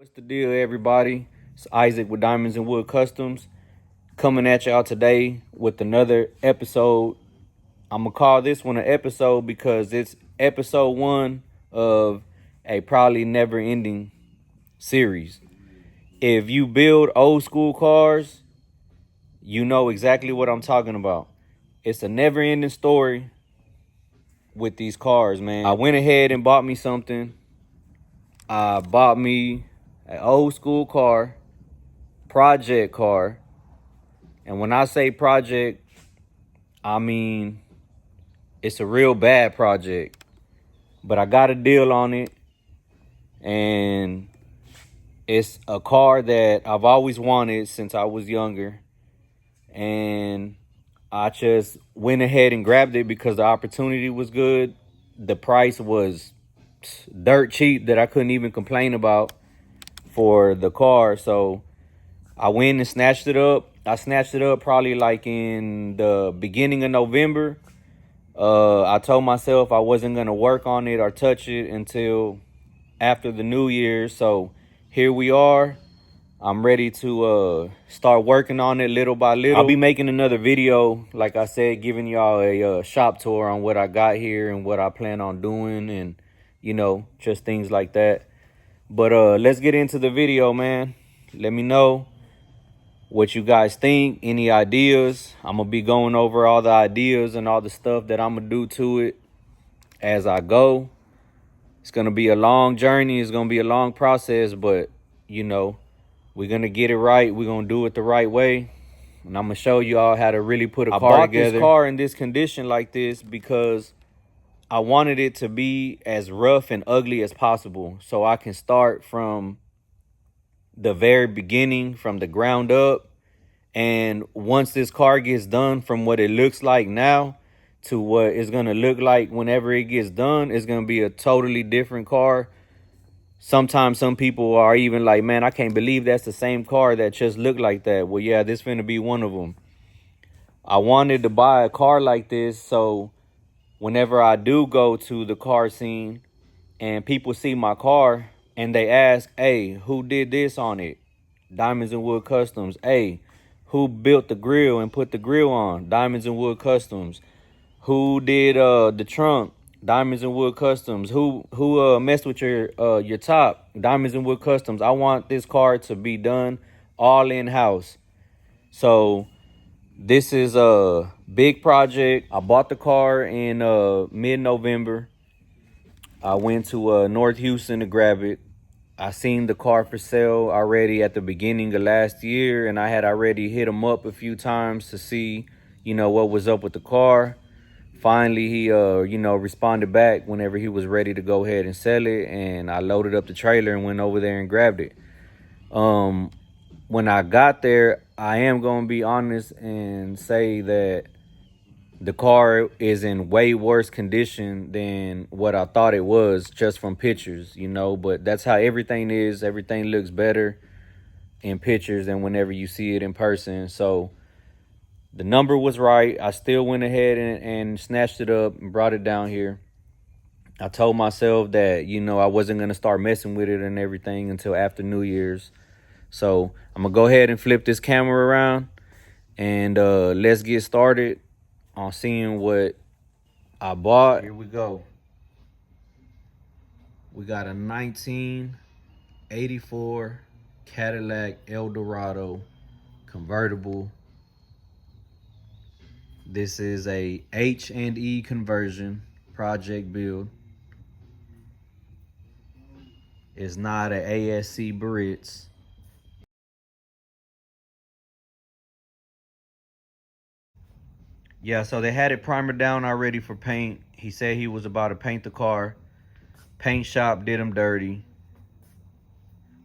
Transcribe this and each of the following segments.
What's the deal, everybody? It's Isaac with Diamonds and Wood Customs coming at y'all today with another episode. I'm gonna call this one an episode because it's episode 1 of a probably never-ending series. If you build old school cars, you know exactly what I'm talking about. It's a never-ending story with these cars, man. I went ahead and bought me something. I bought me an old school car, project car. And when I say project, I mean it's a real bad project. But I got a deal on it. And it's a car that I've always wanted since I was younger. And I just went ahead and grabbed it because the opportunity was good. The price was dirt cheap that I couldn't even complain about for the car. So I went and snatched it up. I snatched it up probably like in the beginning of November. I told myself I wasn't going to work on it or touch it until after the New Year. So here we are. I'm ready to start working on it little by little. I'll be making another video, like I said, giving y'all a shop tour on what I got here and what I plan on doing and, you know, just things like that. But let's get into the video, man. Let me know what you guys think, any ideas. I'm gonna be going over all the ideas and all the stuff that I'm gonna do to it as I go. It's gonna be a long journey. It's gonna be a long process, but you know, we're gonna get it right. We're gonna do it the right way. And I'm gonna show you all how to really put a car together. I bought this car in this condition like this because I wanted it to be as rough and ugly as possible, so I can start from the very beginning, from the ground up. And once this car gets done, from what it looks like now to what it's going to look like whenever it gets done, it's going to be a totally different car. Sometimes some people are even like, man, I can't believe that's the same car that just looked like that. Well, yeah, this finna be one of them. I wanted to buy a car like this so whenever I do go to the car scene and people see my car and they ask, hey, who did this on it? Diamonds and Wood Customs. Hey, who built the grill and put the grill on? Diamonds and Wood Customs. Who did the trunk? Diamonds and Wood Customs. Who messed with your top? Diamonds and Wood Customs. I want this car to be done all in-house. So this is a big project. I bought the car in mid-November. I went to North Houston to grab it. I seen the car for sale already at the beginning of last year, and I had already hit him up a few times to see, you know, what was up with the car. Finally, he, you know, responded back whenever he was ready to go ahead and sell it, and I loaded up the trailer and went over there and grabbed it. When I got there, I am going to be honest and say that the car is in way worse condition than what I thought it was just from pictures, you know, but that's how everything is. Everything looks better in pictures than whenever you see it in person. So the number was right. I still went ahead and snatched it up and brought it down here. I told myself that, you know, I wasn't going to start messing with it and everything until after New Year's. So I'm going to go ahead and flip this camera around and let's get started on seeing what I bought. Here we go. We got a 1984 Cadillac Eldorado convertible. This is a H&E conversion project build. It's not an ASC Brits. Yeah, so they had it primered down already for paint. He said he was about to paint the car. Paint shop did him dirty.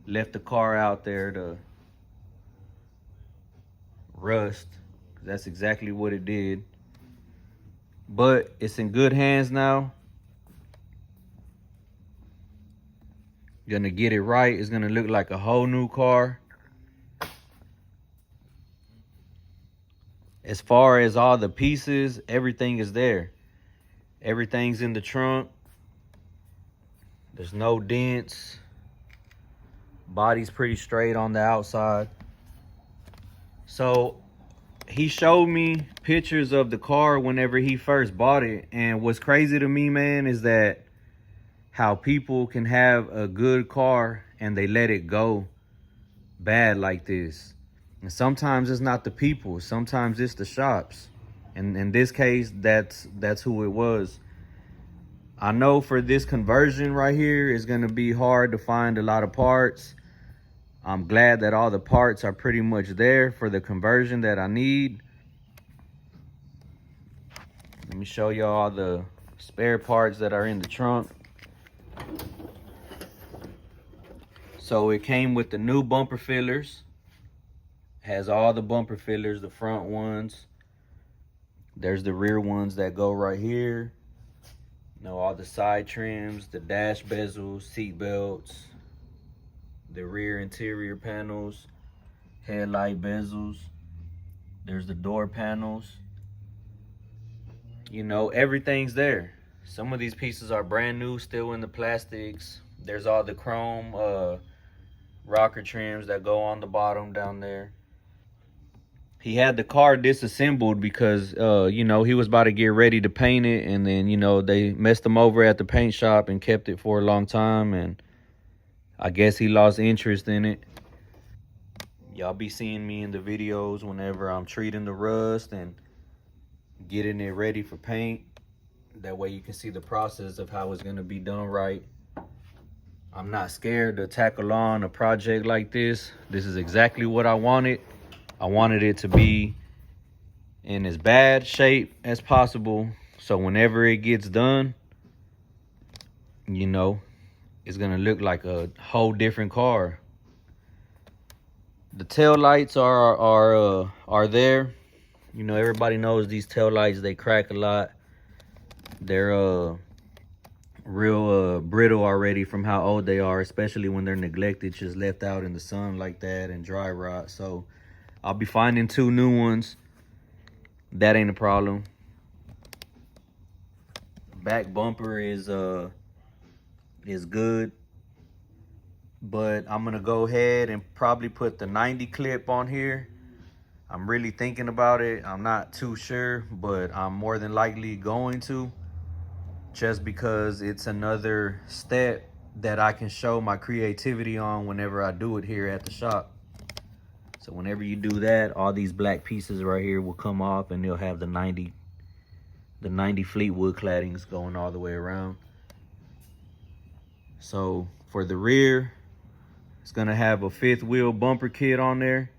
Left the car out there to rust. That's exactly what it did. But it's in good hands now. Gonna get it right. It's gonna look like a whole new car. As far as all the pieces, everything is there. Everything's in the trunk. There's no dents. Body's pretty straight on the outside. So he showed me pictures of the car whenever he first bought it. And what's crazy to me, man, is that how people can have a good car and they let it go bad like this. And sometimes it's not the people, sometimes it's the shops. And in this case, that's who it was. I know for this conversion right here, it's gonna be hard to find a lot of parts. I'm glad that all the parts are pretty much there for the conversion that I need. Let me show y'all all the spare parts that are in the trunk. So it came with the new bumper fillers. Has all the bumper fillers, the front ones. There's the rear ones that go right here. You know, all the side trims, the dash bezels, seat belts, the rear interior panels, headlight bezels. There's the door panels. You know, everything's there. Some of these pieces are brand new, still in the plastics. There's all the chrome rocker trims that go on the bottom down there. He had the car disassembled because, you know, he was about to get ready to paint it. And then, you know, they messed him over at the paint shop and kept it for a long time. And I guess he lost interest in it. Y'all be seeing me in the videos whenever I'm treating the rust and getting it ready for paint. That way you can see the process of how it's going to be done right. I'm not scared to tackle on a project like this. This is exactly what I wanted. I wanted it to be in as bad shape as possible. So whenever it gets done, you know, it's going to look like a whole different car. The tail lights are there. You know, everybody knows these tail lights, they crack a lot. They're real brittle already from how old they are, especially when they're neglected, just left out in the sun like that and dry rot. So I'll be finding 2 new ones. That ain't a problem. Back bumper is good, but I'm gonna go ahead and probably put the 90 clip on here. I'm really thinking about it. I'm not too sure, but I'm more than likely going to, just because it's another step that I can show my creativity on whenever I do it here at the shop. So whenever you do that, all these black pieces right here will come off, and they'll have the 90 Fleetwood claddings going all the way around. So for the rear, it's gonna have a 5th wheel bumper kit on there.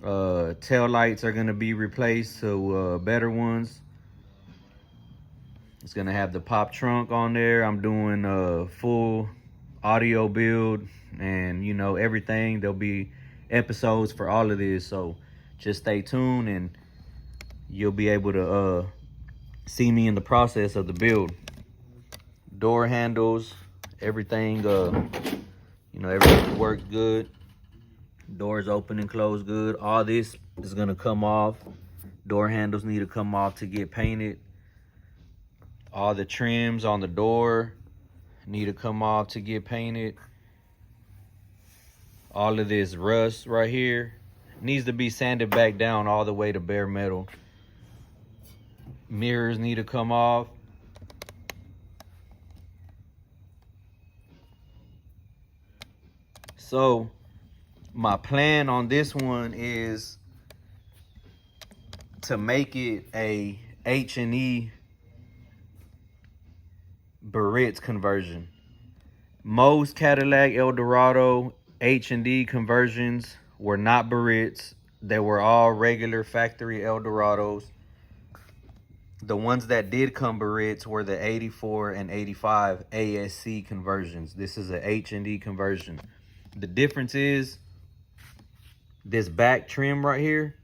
Tail lights are gonna be replaced to better ones. It's gonna have the pop trunk on there. I'm doing a full audio build, and you know, everything. There'll be episodes for all of this, so just stay tuned and you'll be able to see me in the process of the build. Door handles, everything, you know, everything works good. Doors open and close good. All this is gonna come off. Door handles need to come off to get painted. All the trims on the door need to come off to get painted. All of this rust right here needs to be sanded back down all the way to bare metal. Mirrors need to come off. So my plan on this one is to make it a H&E Barrett's conversion. Most Cadillac Eldorado H&D conversions were not Barrett's. They were all regular factory Eldorados. The ones that did come Barrett's were the 84 and 85 ASC conversions. This is a H&D conversion. The difference is this back trim right here.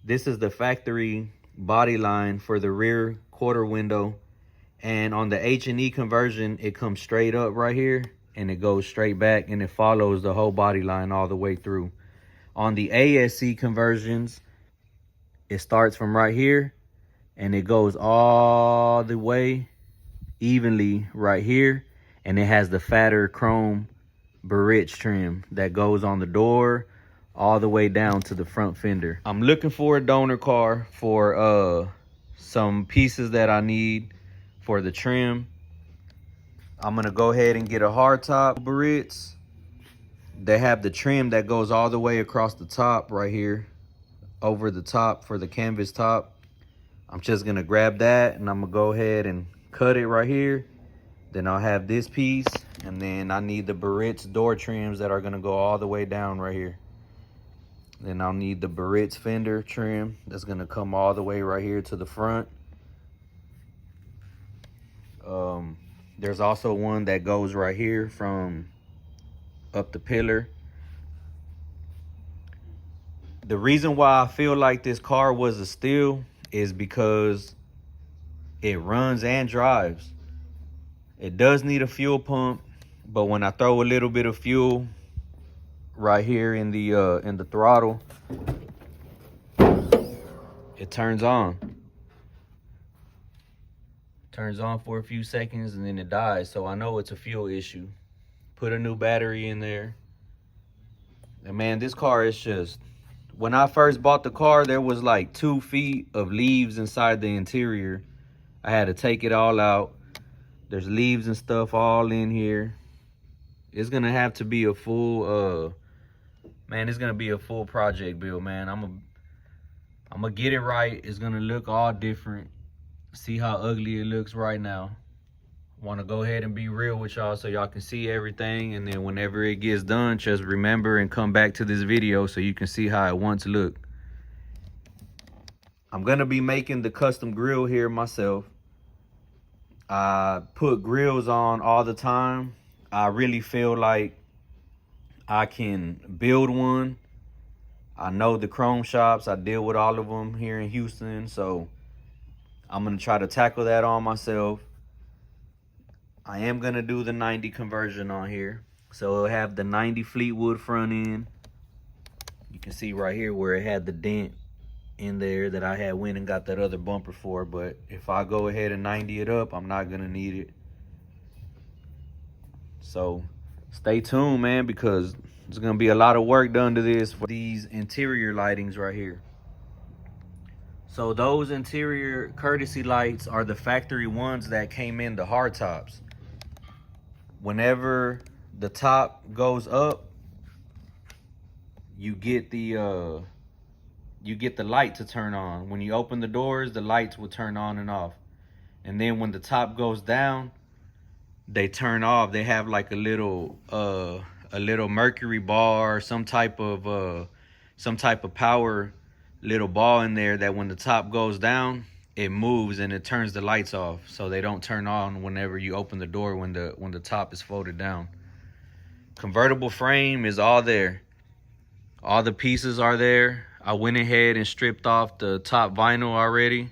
This is the factory body line for the rear quarter window. And on the H&E conversion, it comes straight up right here and it goes straight back and it follows the whole body line all the way through. On the ASC conversions, it starts from right here and it goes all the way evenly right here, and it has the fatter chrome barrette trim that goes on the door all the way down to the front fender. I'm looking for a donor car for some pieces that I need for the trim. I'm gonna go ahead and get a hardtop barettes. They have the trim that goes all the way across the top right here, over the top for the canvas top. I'm just gonna grab that and I'm gonna go ahead and cut it right here. Then I'll have this piece, and then I need the barettes door trims that are gonna go all the way down right here. Then I'll need the barettes fender trim that's gonna come all the way right here to the front. There's also one that goes right here from up the pillar. The reason why I feel like this car was a steal is because it runs and drives. It does need a fuel pump, but when I throw a little bit of fuel right here in the throttle, it turns on. Turns on for a few seconds and then it dies. So I know it's a fuel issue. Put a new battery in there. And man, this car is just, when I first bought the car, there was like 2 feet of leaves inside the interior. I had to take it all out. There's leaves and stuff all in here. It's gonna have to be a full man, it's gonna be a full project build, man. I'm gonna get it right. It's gonna look all different. See how ugly it looks right now. Want to go ahead and be real with y'all so y'all can see everything, and then whenever it gets done, just remember and come back to this video so you can see how it once looked. I'm gonna be making the custom grill here myself. I put grills on all the time. I really feel like I can build one. I know the chrome shops. I deal with all of them here in Houston, so I'm gonna try to tackle that on myself. I am gonna do the 90 conversion on here. So it'll have the 90 Fleetwood front end. You can see right here where it had the dent in there that I had went and got that other bumper for, but if I go ahead and 90 it up, I'm not gonna need it. So stay tuned, man, because there's gonna be a lot of work done to this for these interior lightings right here. So those interior courtesy lights are the factory ones that came in the hardtops. Whenever the top goes up, you get the light to turn on. When you open the doors, the lights will turn on and off. And then when the top goes down, they turn off. They have like a little mercury bar, some type of power little ball in there that when the top goes down, it moves and it turns the lights off, so they don't turn on whenever you open the door when the top is folded down. Convertible frame is all there. All the pieces are there. I went ahead and stripped off the top vinyl already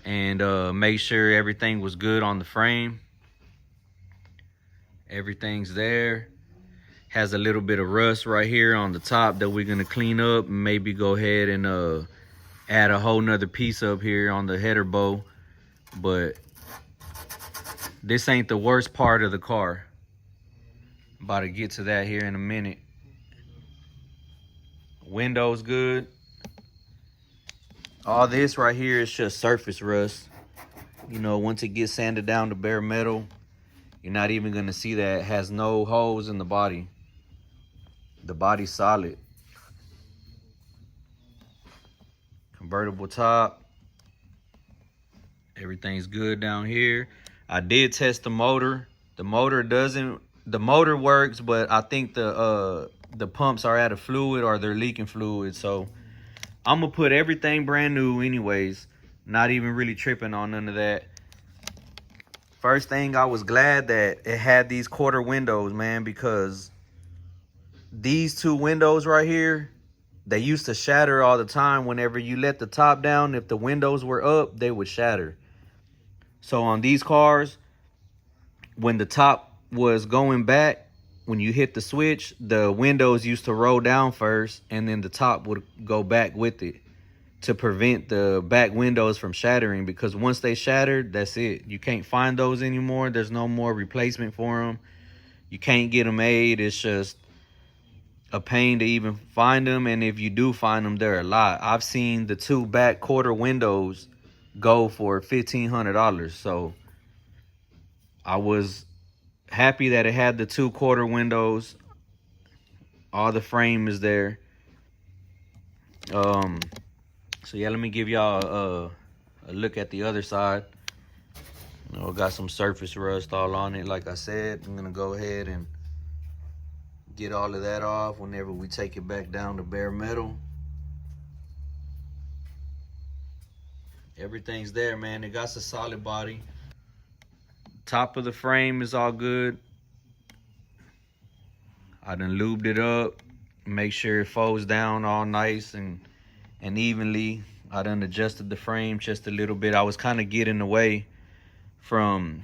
and made sure everything was good on the frame. Everything's there. Has a little bit of rust right here on the top that we're gonna clean up and maybe go ahead and add a whole nother piece up here on the header bow. But this ain't the worst part of the car. About to get to that here in a minute. Windows good. All this right here is just surface rust. You know, once it gets sanded down to bare metal, you're not even gonna see that. It has no holes in the body. The body's solid. Convertible top. Everything's good down here. I did test the motor. The motor works, but I think the pumps are out of fluid or they're leaking fluid. So I'm gonna put everything brand new anyways. Not even really tripping on none of that. First thing, I was glad that it had these quarter windows, man, because these 2 windows right here, they used to shatter all the time. Whenever you let the top down, if the windows were up, they would shatter. So on these cars, when the top was going back, when you hit the switch, the windows used to roll down first and then the top would go back with it to prevent the back windows from shattering, because once they shattered, that's it. You can't find those anymore. There's no more replacement for them. You can't get them made. It's just a pain to even find them, and if you do find them, they're a lot. I've seen the 2 back quarter windows go for $1,500, so I was happy that it had the 2 quarter windows. All the frame is there. So yeah, let me give y'all a look at the other side. You know, got some surface rust all on it. Like I said, I'm gonna go ahead and get all of that off whenever we take it back down to bare metal. Everything's there, man. It got a solid body. Top of the frame is all good. I done lubed it up, make sure it folds down all nice and evenly. I done adjusted the frame just a little bit. I was kind of getting away from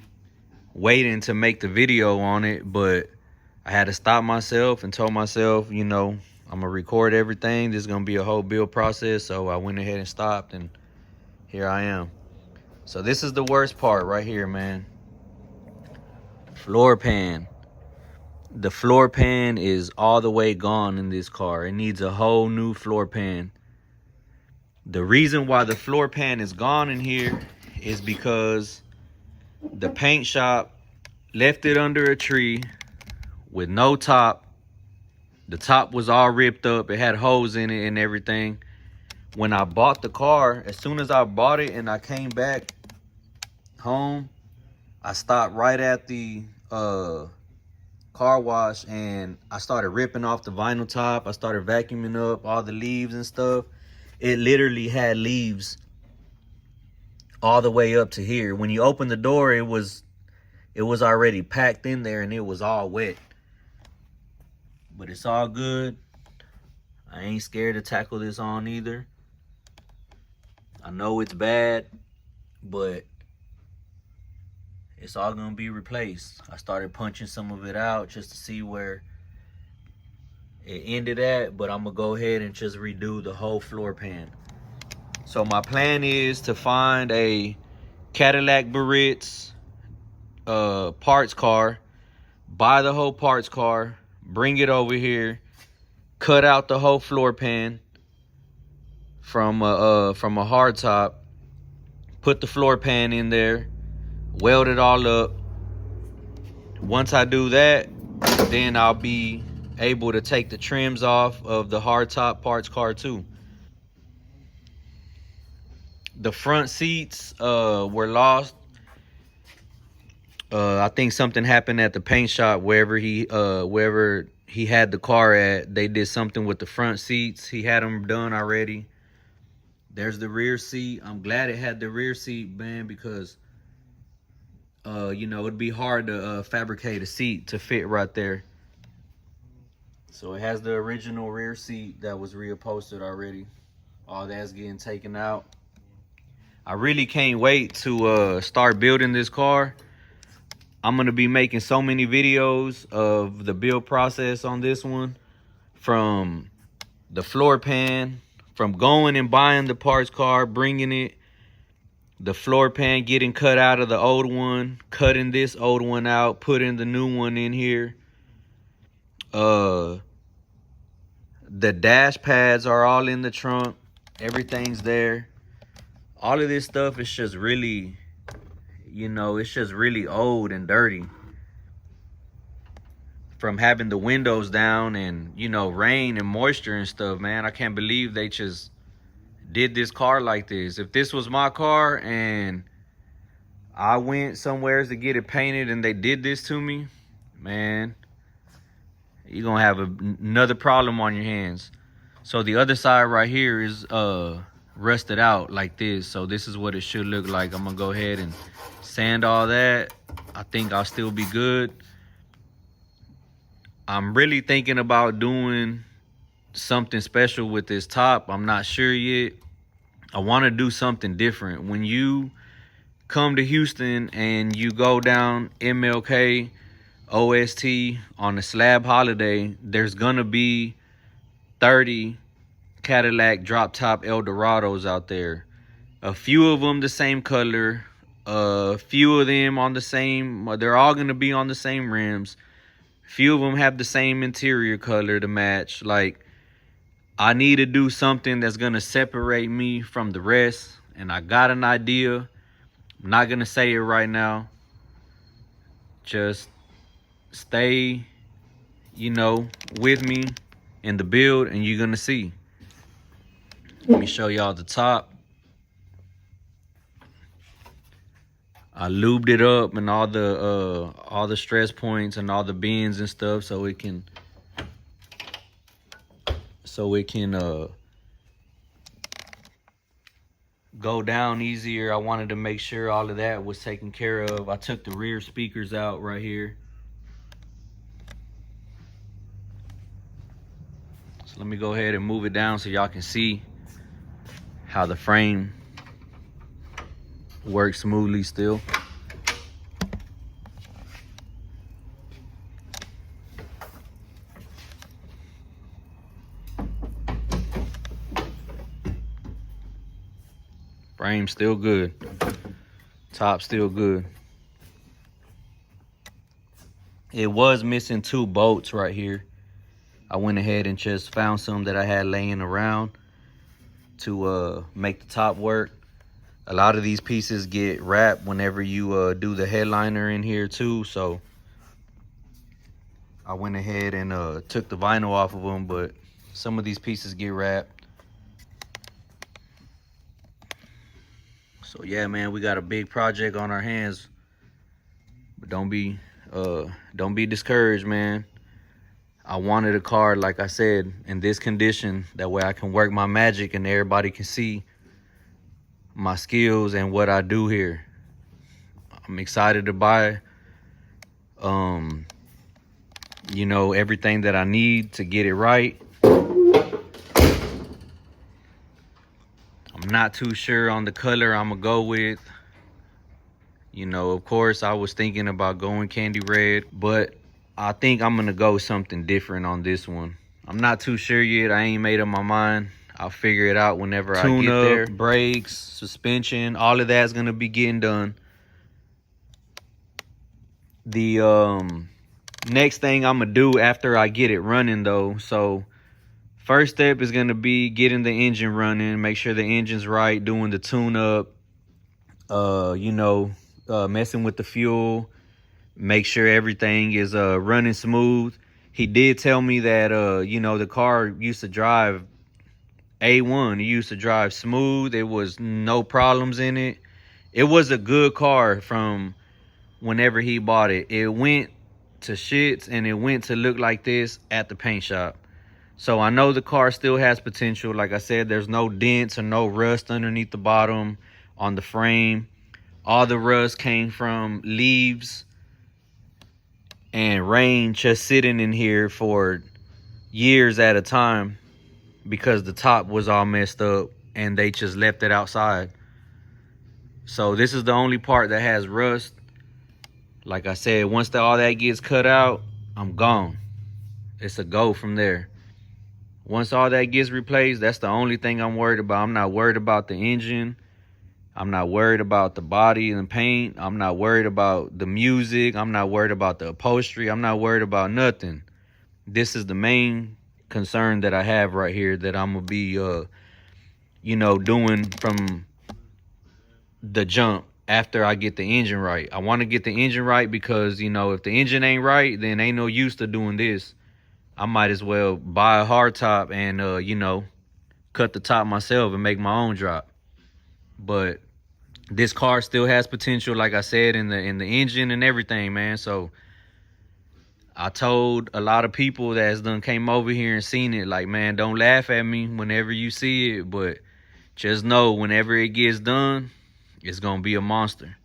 waiting to make the video on it, but I had to stop myself and told myself, you know, I'm gonna record everything. This is gonna be a whole build process. So I went ahead and stopped, and here I am. So this is the worst part right here, man. Floor pan. The floor pan is all the way gone in this car. It needs a whole new floor pan. The reason why the floor pan is gone in here is because the paint shop left it under a tree with no top. The top was all ripped up. It had holes in it and everything. When I bought the car, as soon as I bought it and I came back home, I stopped right at the car wash and I started ripping off the vinyl top. I started vacuuming up all the leaves and stuff. It literally had leaves all the way up to here. When you open the door, it was already packed in there and it was all wet. But it's all good. I ain't scared to tackle this on either. I know it's bad, but it's all gonna be replaced. I started punching some of it out just to see where it ended at, but I'm gonna go ahead and just redo the whole floor pan. So my plan is to find a Cadillac Barrett's parts car, buy the whole parts car, bring it over here, cut out the whole floor pan from a hard top, put the floor pan in there, weld it all up. Once I do that, then I'll be able to take the trims off of the hard top parts car too. The front seats were lost. I think something happened at the paint shop wherever he had the car at. They did something with the front seats. He had them done already. There's the rear seat. I'm glad it had the rear seat, man, because you know, it'd be hard to fabricate a seat to fit right there. So it has the original rear seat that was reupholstered already. All that's getting taken out. I really can't wait to start building this car. I'm gonna be making so many videos of the build process on this one, from the floor pan, from going and buying the parts car, bringing it, the floor pan getting cut out of the old one, cutting this old one out, putting the new one in here. The dash pads are all in the trunk. Everything's there. All of this stuff is just really, you know, it's just really old and dirty from having the windows down and, you know, rain and moisture and stuff, man. I can't believe they just did this car like this. If this was my car and I went somewhere to get it painted and they did this to me, man, you're gonna have another problem on your hands. So the other side right here is rusted out like this. So this is what it should look like. I'm gonna go ahead and sand all that. I think I'll still be good. I'm really thinking about doing something special with this top. I'm not sure yet. I want to do something different. When you come to Houston and you go down MLK OST on a SLAB holiday, there's gonna be 30 Cadillac drop top Eldorados out there. A few of them the same color, a few of them on the same, they're all gonna be on the same rims. Few of them have the same interior color to match. Like, I need to do something that's gonna separate me from the rest, and I got an idea. I'm not gonna say it right now. Just stay, you know, with me in the build, and you're gonna see. Let me show y'all the top. I lubed it up and all the stress points and all the bends and stuff so it can go down easier. I wanted to make sure all of that was taken care of. I took the rear speakers out right here. So let me go ahead and move it down so y'all can see how the frame works smoothly still. Frame still good. Top still good. It was missing 2 bolts right here. I went ahead and just found some that I had laying around to make the top work. A lot of these pieces get wrapped whenever you do the headliner in here too, so I went ahead and took the vinyl off of them, but some of these pieces get wrapped. So yeah, man, we got a big project on our hands, but don't be discouraged, man. I wanted a car, like I said, in this condition. That way I can work my magic and everybody can see my skills and what I do here. I'm excited to buy, you know, everything that I need to get it right. I'm not too sure on the color I'm gonna go with. You know, of course, I was thinking about going candy red, but I think I'm gonna go something different on this one. I'm not too sure yet. I ain't made up my mind. I'll figure it out whenever I get there. Brakes, suspension, all of that's gonna be getting done. The next thing I'm gonna do after I get it running though, so first step is gonna be getting the engine running, make sure the engine's right, doing the tune up, you know, messing with the fuel, make sure everything is running smooth. He did tell me that you know, the car used to drive A1. It used to drive smooth. There was no problems in it. It was a good car from whenever he bought it. It went to shits and it went to look like this at the paint shop. So I know the car still has potential. Like I said, there's no dents or no rust underneath the bottom on the frame. All the rust came from leaves and rain just sitting in here for years at a time because the top was all messed up and they just left it outside. So this is the only part that has rust. Like I said, once all that gets cut out, I'm gone. It's a go from there. Once all that gets replaced, that's the only thing I'm worried about. I'm not worried about the engine. I'm not worried about the body and the paint. I'm not worried about the music. I'm not worried about the upholstery. I'm not worried about nothing. This is the main concern that I have right here that I'm gonna be, you know, doing from the jump after I get the engine right. I want to get the engine right because, you know, if the engine ain't right, then ain't no use to doing this. I might as well buy a hardtop and, you know, cut the top myself and make my own drop. But this car still has potential, like I said, in the engine and everything, man. So I told a lot of people that's done came over here and seen it, like, man, don't laugh at me whenever you see it, but just know whenever it gets done, it's gonna be a monster.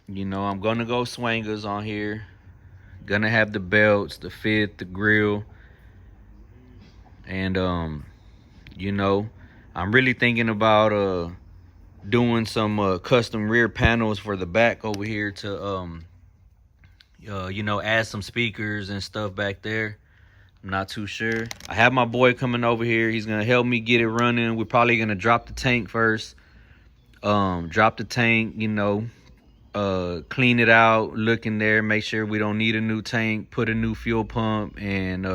You know, I'm gonna go swangers on here. Gonna have the belts, the fit, the grill. And you know, I'm really thinking about doing some custom rear panels for the back over here to you know, add some speakers and stuff back there. I'm not too sure. I have my boy coming over here. He's gonna help me get it running. We're probably gonna drop the tank first. Drop the tank, you know, clean it out, look in there, make sure we don't need a new tank, put a new fuel pump, and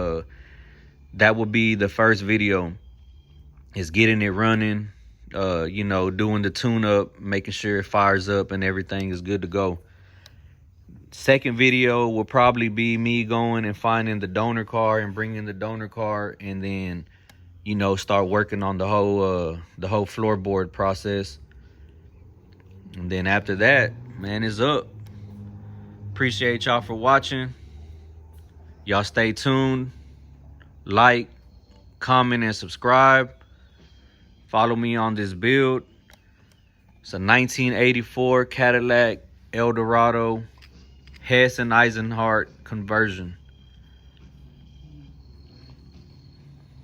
that will be the first video, is getting it running, you know, doing the tune up, making sure it fires up and everything is good to go. Second video will probably be me going and finding the donor car and bringing the donor car, and then, you know, start working on the whole floorboard process. And then after that, man, it's up. Appreciate y'all for watching. Y'all stay tuned. Like, comment, and subscribe. Follow me on this build. It's a 1984 Cadillac Eldorado Hess Eisenhardt Conversion.